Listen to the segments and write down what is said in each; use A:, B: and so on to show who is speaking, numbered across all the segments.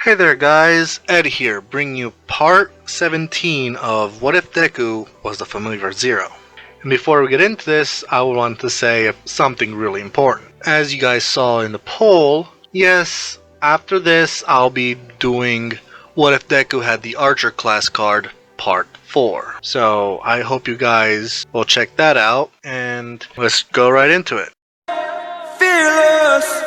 A: Hey there guys, Ed here, bringing you part 17 of What If Deku Was the Familiar Zero. And before we get into this, I would want to say something really important. As you guys saw in the poll, yes, after this I'll be doing What If Deku Had the Archer class card part 4. So I hope you guys will check that out, and let's go right into it. Fearless.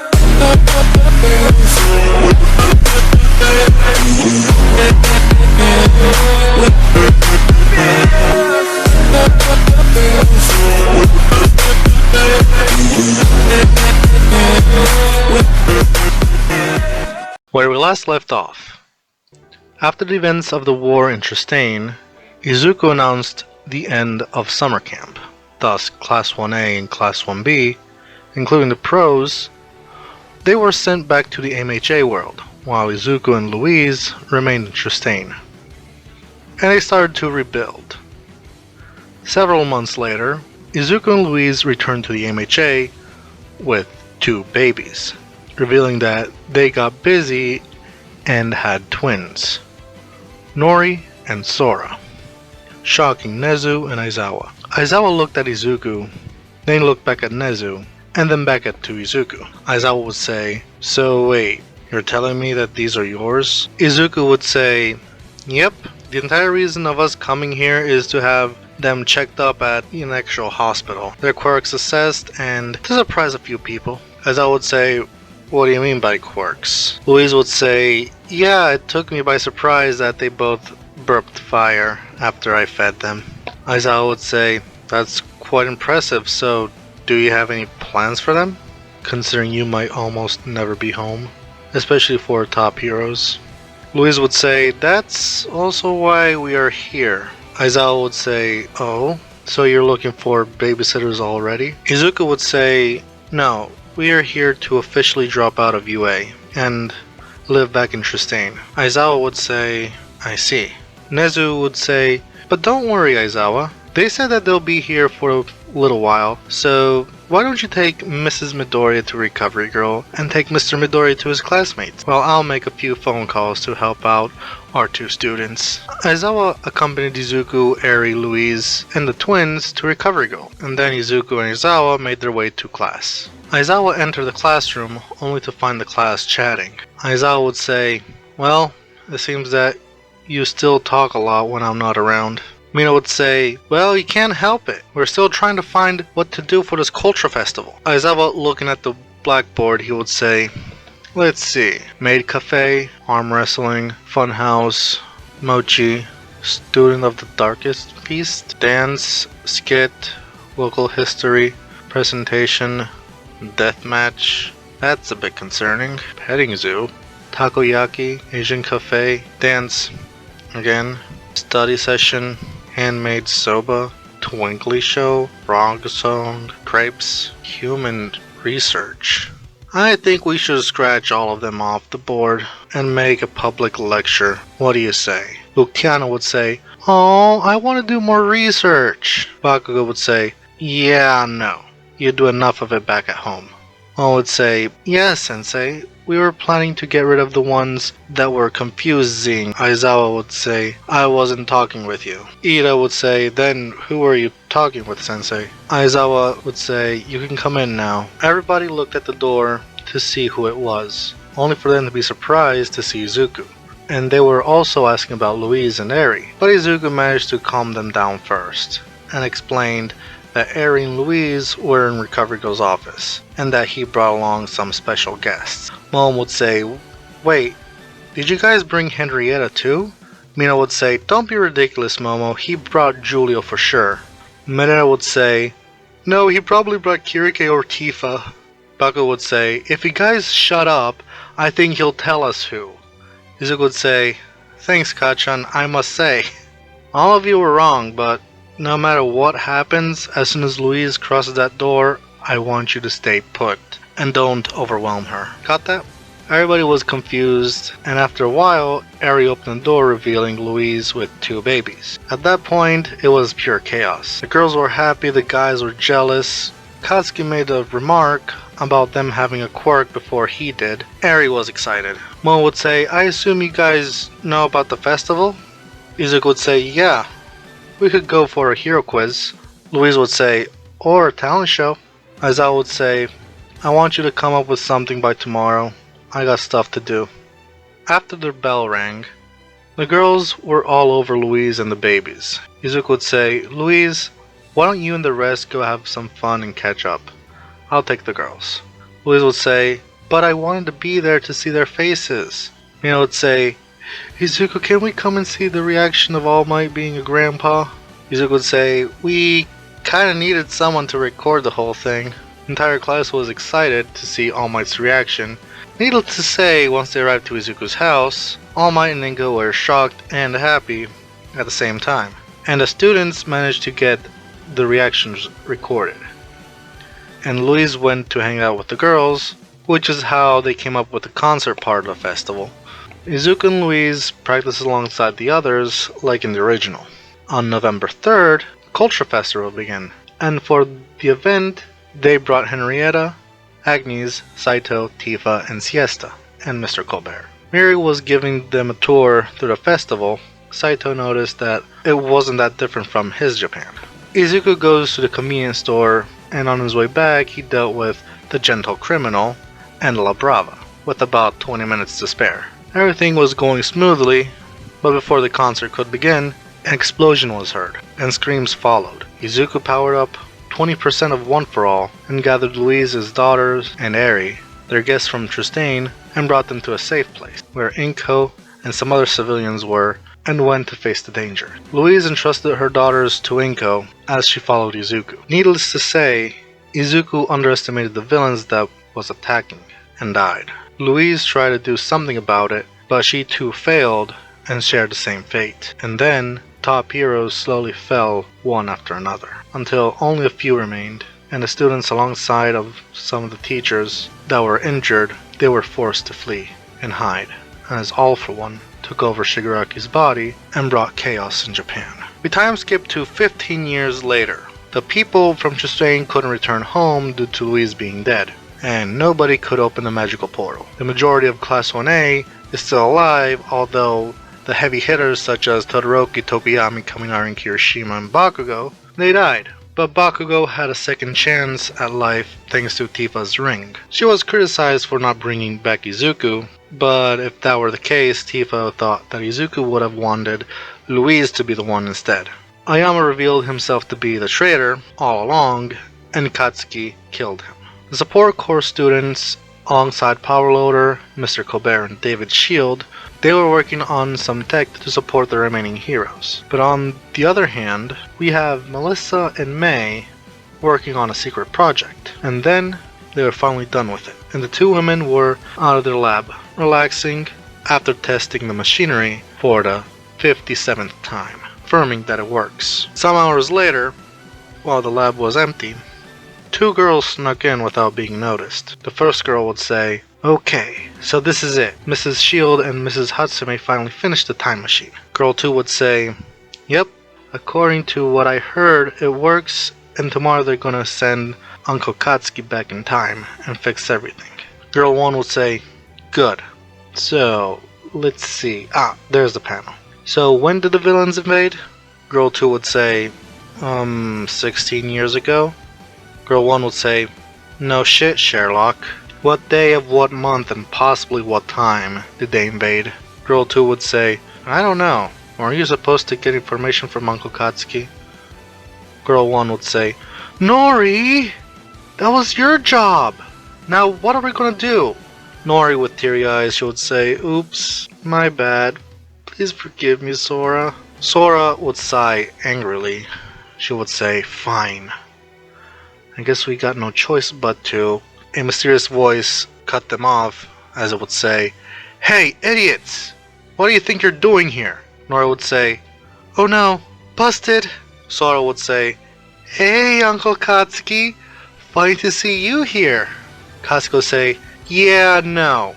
A: Where we last left off. After the events of the war in Tristane, Izuku announced the end of summer camp. Thus, Class 1A and Class 1B, including the pros, they were sent back to the MHA world, while Izuku and Louise remained in Tristane. And they started to rebuild. Several months later, Izuku and Louise returned to the MHA with 2 babies, revealing that they got busy and had twins, Nori and Sora, shocking Nezu and Aizawa. Aizawa looked at Izuku, then looked back at Nezu, and then back to Izuku. Aizawa would say, "So wait, you're telling me that these are yours?" Izuku would say, "Yep, the entire reason of us coming here is to have them checked up at an actual hospital, their quirks assessed, and to surprise a few people." Aizawa would say, "What do you mean by quirks?" Louise would say, "Yeah, it took me by surprise that they both burped fire after I fed them." Aizawa would say, "That's quite impressive, so do you have any plans for them? Considering you might almost never be home, especially for top heroes." Louise would say, "That's also why we are here." Aizawa would say, "Oh, so you're looking for babysitters already?" Izuku would say, "No, we are here to officially drop out of UA and live back in Tristane." Aizawa would say, "I see." Nezu would say, "But don't worry, Aizawa. They said that they'll be here for a little while, so why don't you take Mrs. Midoriya to Recovery Girl and take Mr. Midoriya to his classmates, while I'll make a few phone calls to help out our 2 students." Aizawa accompanied Izuku, Eri, Louise, and the twins to Recovery Girl, and then Izuku and Aizawa made their way to class. Aizawa entered the classroom only to find the class chatting. Aizawa would say, "Well, it seems that you still talk a lot when I'm not around." Mina would say, "Well, you can't help it. We're still trying to find what to do for this culture festival." Aizawa, looking at the blackboard, he would say, "Let's see. Maid cafe, arm wrestling, fun house, mochi, student of the darkest feast, dance, skit, local history, presentation, death match. That's a bit concerning. Petting zoo, takoyaki, Asian cafe, dance, again, study session, handmade soba, twinkly show, frog song, crepes, human research. I think we should scratch all of them off the board and make a public lecture. What do you say?" Luciano would say, "Oh, I want to do more research." Bakugo would say, "Yeah, no. You do enough of it back at home." One would say, "Yes, sensei. We were planning to get rid of the ones that were confusing." Aizawa would say, "I wasn't talking with you." Ida would say, "Then who were you talking with, sensei?" Aizawa would say, "You can come in now." Everybody looked at the door to see who it was, only for them to be surprised to see Izuku. And they were also asking about Louise and Eri, but Izuku managed to calm them down first, and explained that Eri and Louise were in Recovery Girl's office, and that he brought along some special guests. Mom would say, "Wait, did you guys bring Henrietta too?" Mina would say, "Don't be ridiculous, Momo, he brought Julio for sure." Merera would say, "No, he probably brought Kirike or Tifa." Baku would say, "If you guys shut up, I think he'll tell us who." Izuku would say, "Thanks, Kachan, I must say, all of you were wrong, but no matter what happens, as soon as Louise crosses that door, I want you to stay put, and don't overwhelm her." Got that? Everybody was confused, and after a while, Eri opened the door revealing Louise with 2 babies. At that point, it was pure chaos. The girls were happy, the guys were jealous. Katsuki made a remark about them having a quirk before he did. Eri was excited. Mo would say, I assume you guys know about the festival? Izuku would say, yeah, we could go for a hero quiz. Louise would say, or a talent show. Aizawa would say, I want you to come up with something by tomorrow. I got stuff to do. After the bell rang, the girls were all over Louise and the babies. Izuku would say, Louise, why don't you and the rest go have some fun and catch up? I'll take the girls. Louise would say, but I wanted to be there to see their faces. Mina would say, Izuku, can we come and see the reaction of All Might being a grandpa? Izuku would say, we kinda needed someone to record the whole thing. The entire class was excited to see All Might's reaction. Needless to say, once they arrived to Izuku's house, All Might and Ingo were shocked and happy at the same time. And the students managed to get the reactions recorded. And Louise went to hang out with the girls, which is how they came up with the concert part of the festival. Izuku and Louise practiced alongside the others like in the original. On November 3rd, Culture Festival began, and for the event, they brought Henrietta, Agnes, Saito, Tifa, and Siesta, and Mr. Colbert. Miri was giving them a tour through the festival. Saito noticed that it wasn't that different from his Japan. Izuku goes to the convenience store, and on his way back, he dealt with the Gentle Criminal and La Brava, with about 20 minutes to spare. Everything was going smoothly, but before the concert could begin, an explosion was heard, and screams followed. Izuku powered up 20% of One for All and gathered Louise's daughters and Eri, their guests from Tristane, and brought them to a safe place, where Inko and some other civilians were, and went to face the danger. Louise entrusted her daughters to Inko as she followed Izuku. Needless to say, Izuku underestimated the villains that was attacking, and died. Louise tried to do something about it, but she too failed and shared the same fate. And then, top heroes slowly fell one after another, until only a few remained, and the students alongside of some of the teachers that were injured, they were forced to flee and hide, and as All for One took over Shigaraki's body and brought chaos in Japan. We time skip to 15 years later. The people from Tristane couldn't return home due to Louise being dead, and nobody could open the magical portal. The majority of Class 1A is still alive, although the heavy hitters such as Todoroki, Tokuyami, Kaminari, Kirishima, and Bakugo, they died. But Bakugo had a second chance at life thanks to Tifa's ring. She was criticized for not bringing back Izuku, but if that were the case, Tifa thought that Izuku would have wanted Louise to be the one instead. Ayama revealed himself to be the traitor all along, and Katsuki killed him. The support corps students, alongside Powerloader, Mr. Colbert, and David Shield, they were working on some tech to support the remaining heroes. But on the other hand, we have Melissa and May working on a secret project. And then they were finally done with it. And the two women were out of their lab, relaxing after testing the machinery for the 57th time, confirming that it works. Some hours later, while the lab was empty, two girls snuck in without being noticed. The first girl would say, okay, so this is it. Mrs. Shield and Mrs. Hatsume finally finished the time machine. Girl 2 would say, yep, according to what I heard, it works, and tomorrow they're gonna send Uncle Katsuki back in time and fix everything. Girl 1 would say, good. So, let's see. There's the panel. So, when did the villains invade? Girl 2 would say, 16 years ago. Girl 1 would say, no shit, Sherlock. What day of what month and possibly what time did they invade? Girl 2 would say, I don't know. Were you supposed to get information from Uncle Katsuki? Girl 1 would say, Nori! That was your job! Now what are we gonna do? Nori with teary eyes, she would say, oops, my bad. Please forgive me, Sora. Sora would sigh angrily. She would say, fine. I guess we got no choice but to. A mysterious voice cut them off as it would say, hey, idiots! What do you think you're doing here? Nora would say, oh no, busted! Sora would say, hey, Uncle Katsuki, funny to see you here. Katsuki would say, yeah, no.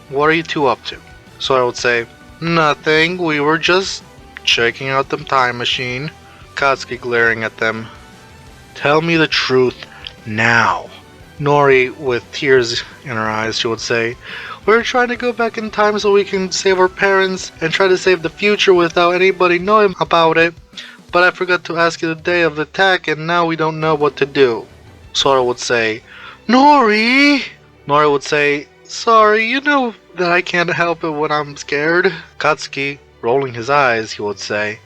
A: What are you two up to? Sora would say, nothing, we were just checking out the time machine. Katsuki glaring at them, tell me the truth now. Nori, with tears in her eyes, she would say, "We're trying to go back in time so we can save our parents and try to save the future without anybody knowing about it. But I forgot to ask you the day of the attack and now we don't know what to do." Sora would say, "Nori!" Nori would say, "Sorry, you know that I can't help it when I'm scared." Katsuki, rolling his eyes, he would say,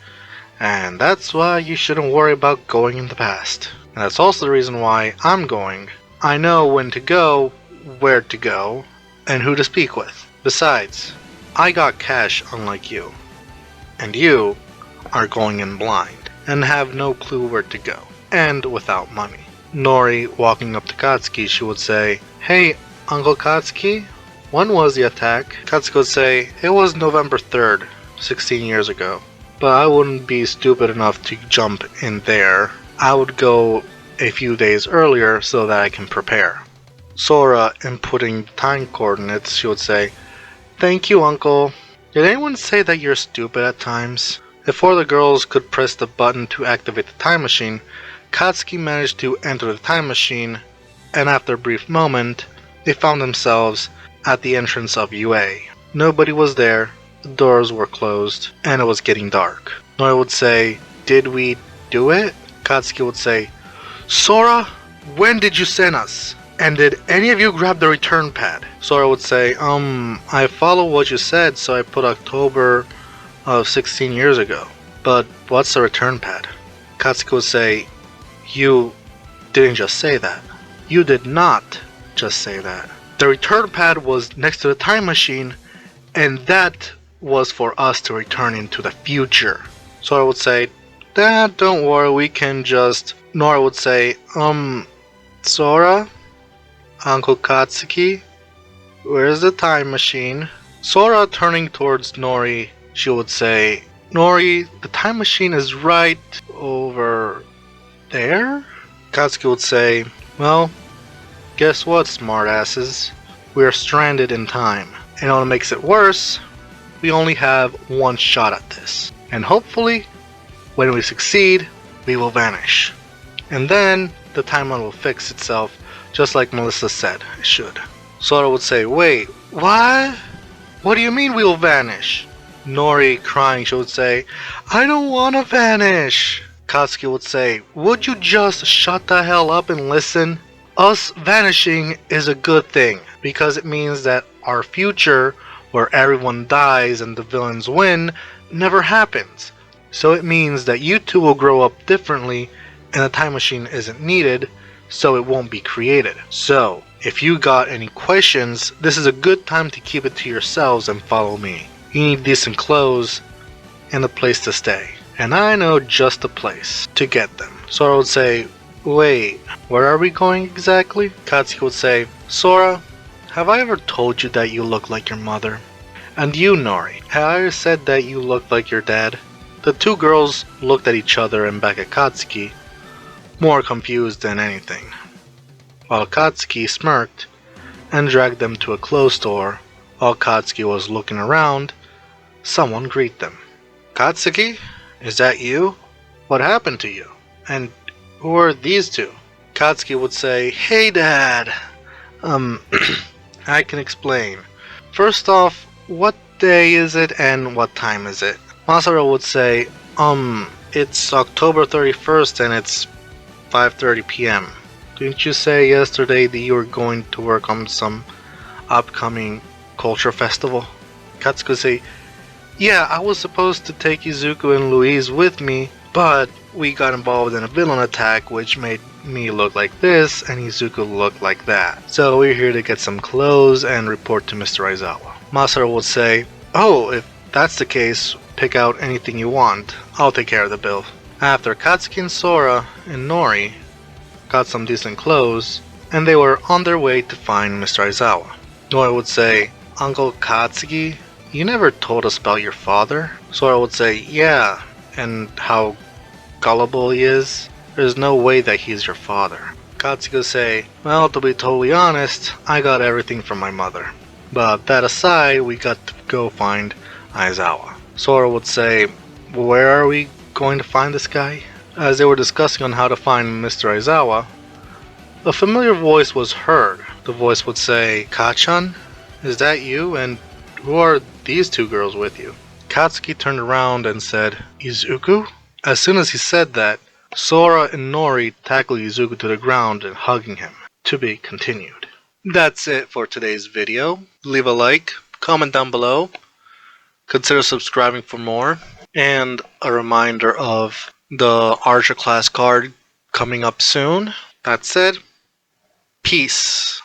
A: "And that's why you shouldn't worry about going in the past. And that's also the reason why I'm going. I know when to go, where to go, and who to speak with. Besides, I got cash unlike you. And you are going in blind and have no clue where to go, and without money." Nori, walking up to Katsuki, she would say, "Hey, Uncle Katsuki, when was the attack?" Katsuki would say, "It was November 3rd, 16 years ago. But I wouldn't be stupid enough to jump in there. I would go a few days earlier so that I can prepare." Sora, inputting time coordinates, she would say, "Thank you, Uncle. Did anyone say that you're stupid at times?" Before the girls could press the button to activate the time machine, Katsuki managed to enter the time machine, and after a brief moment, they found themselves at the entrance of UA. Nobody was there, the doors were closed, and it was getting dark. Nori would say, "Did we do it?" Katsuki would say, "Sora, when did you send us? And did any of you grab the return pad?" Sora would say, I follow what you said, so I put October of 16 years ago. But what's the return pad?" Katsuki would say, "You didn't just say that. You did not just say that. The return pad was next to the time machine, and that was for us to return into the future." Sora would say, "Dad, don't worry, we can just..." Nora would say, Sora? Uncle Katsuki? Where's the time machine?" Sora, turning towards Nori, she would say, "Nori, the time machine is right over there?" Katsuki would say, "Well, guess what, smartasses? We are stranded in time. And what makes it worse, we only have one shot at this. And hopefully, when we succeed, we will vanish. And then the timeline will fix itself, just like Melissa said it should." Sora would say, "Wait, what? What do you mean we will vanish?" Nori, crying, she would say, "I don't want to vanish." Katsuki would say, "Would you just shut the hell up and listen? Us vanishing is a good thing, because it means that our future, where everyone dies and the villains win, never happens. So it means that you two will grow up differently and the time machine isn't needed, so it won't be created. So, if you got any questions, this is a good time to keep it to yourselves and follow me. You need decent clothes and a place to stay. And I know just the place to get them." Sora would say, "Wait, where are we going exactly?" Katsuki would say, "Sora, have I ever told you that you look like your mother? And you, Nori, have I ever said that you look like your dad?" The two girls looked at each other and back at Katsuki, more confused than anything, while Katsuki smirked and dragged them to a clothes store. While Katsuki was looking around, someone greeted them. "Katsuki, is that you? What happened to you? And who are these two?" Katsuki would say, "Hey, Dad. I can explain. First off, what day is it and what time is it?" Masaru would say, it's October 31st and it's 5:30 p.m. Didn't you say yesterday that you were going to work on some upcoming culture festival?" Katsuki would say, "Yeah, I was supposed to take Izuku and Louise with me, but we got involved in a villain attack which made me look like this and Izuku look like that. So we're here to get some clothes and report to Mr. Aizawa." Masaru would say, "Oh, if that's the case, pick out anything you want. I'll take care of the bill." After Katsuki and Sora and Nori got some decent clothes, and they were on their way to find Mr. Aizawa, Nori would say, "Uncle Katsuki, you never told us about your father." Sora would say, "Yeah, and how gullible he is. There's no way that he's your father." Katsuki would say, "Well, to be totally honest, I got everything from my mother. But that aside, we got to go find Aizawa." Sora would say, "Where are we going to find this guy?" As they were discussing on how to find Mr. Aizawa, a familiar voice was heard. The voice would say, "Kachan, is that you? And who are these two girls with you?" Katsuki turned around and said, "Izuku?" As soon as he said that, Sora and Nori tackled Izuku to the ground and hugging him. To be continued. That's it for today's video. Leave a like, comment down below, consider subscribing for more, and a reminder of the Archer class card coming up soon. That said, peace.